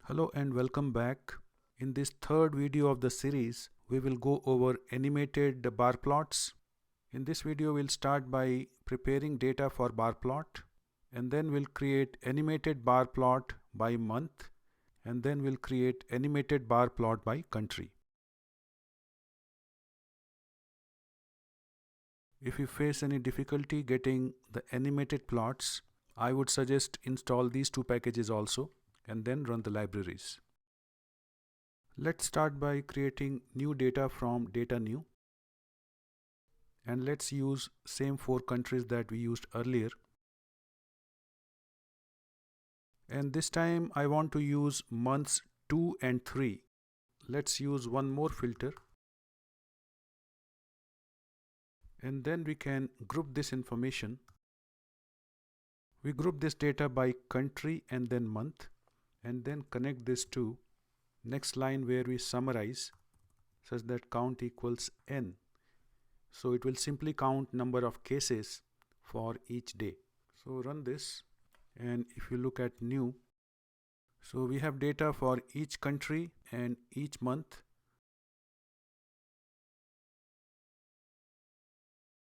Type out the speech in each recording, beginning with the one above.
Hello and welcome back. In this third video of the series, we will go over animated bar plots. In this video, we'll start by preparing data for bar plot, and then we'll create animated bar plot by month, and then we'll create animated bar plot by country. If you face any difficulty getting the animated plots, I would suggest install these two packages also and then run the libraries. Let's start by creating new data from data new, and let's use same 4 countries that we used earlier, and this time I want to use months 2 and 3. Let's use one more filter, and then we can group this information. We group this data by country and then month, and then connect this to next line where we summarize such that count equals n. So it will simply count number of cases for each day. So run this, and if you look at new, so we have data for each country and each month.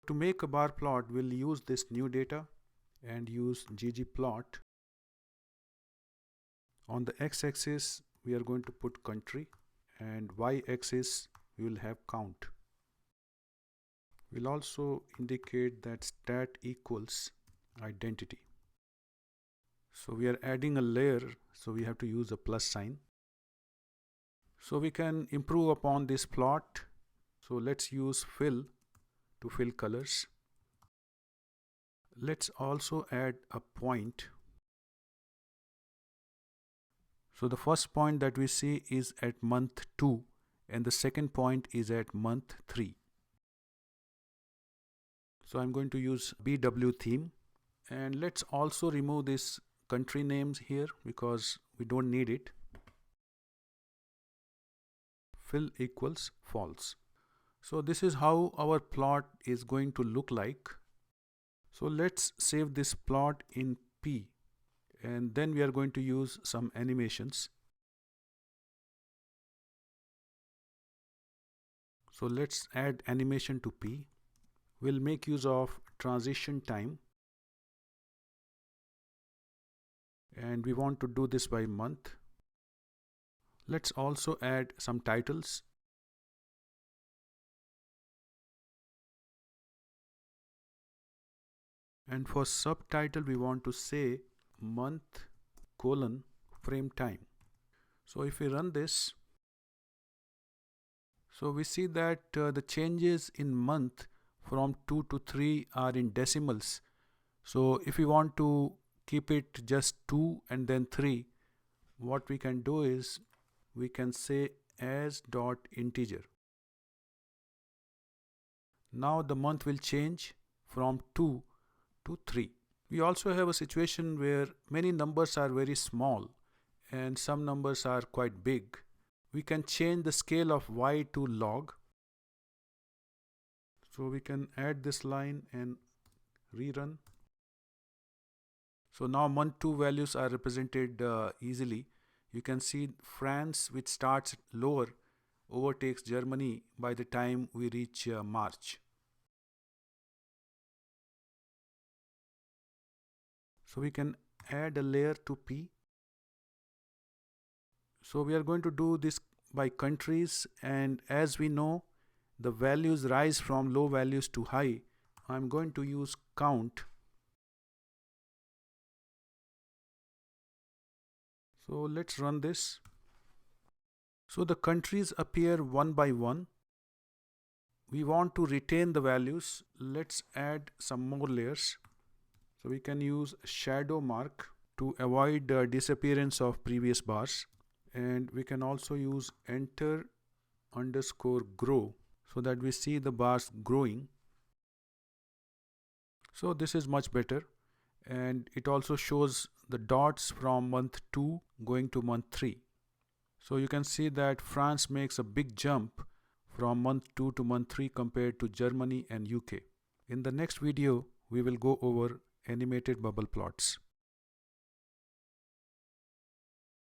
To make a bar plot, we'll use this new data and use ggplot. On the x-axis, we are going to put country, and y-axis we will have count. We'll also indicate that stat equals identity. So we are adding a layer, so we have to use a plus sign. So we can improve upon this plot. So let's use fill to fill colors. Let's also add a point. So the first point that we see is at month 2 and the second point is at month 3. So I'm going to use BW theme, and let's also remove this country names here because we don't need it. Fill equals false. So this is how our plot is going to look like. So let's save this plot in P, and then we are going to use some animations. So let's add animation to P. We'll make use of transition time, and we want to do this by month. Let's also add some titles. And for subtitle, we want to say month : frame time. So if we run this, so we see that the changes in month from 2 to 3 are in decimals. So if we want to keep it just 2 and then 3, what we can do is we can say as dot integer. Now the month will change from 2 to 3. We also have a situation where many numbers are very small and some numbers are quite big. We can change the scale of y to log. So we can add this line and rerun. So now month 2 values are represented easily. You can see France, which starts lower, overtakes Germany by the time we reach March. So we can add a layer to P. So we are going to do this by countries, and as we know, the values rise from low values to high. I'm going to use count. So let's run this. So the countries appear one by one. We want to retain the values. Let's add some more layers. So we can use shadow mark to avoid the disappearance of previous bars, and we can also use enter underscore grow so that we see the bars growing. So this is much better, and it also shows the dots from month 2 going to month 3. So you can see that France makes a big jump from month 2 to month 3 compared to Germany and UK. In the next video, we will go over animated bubble plots.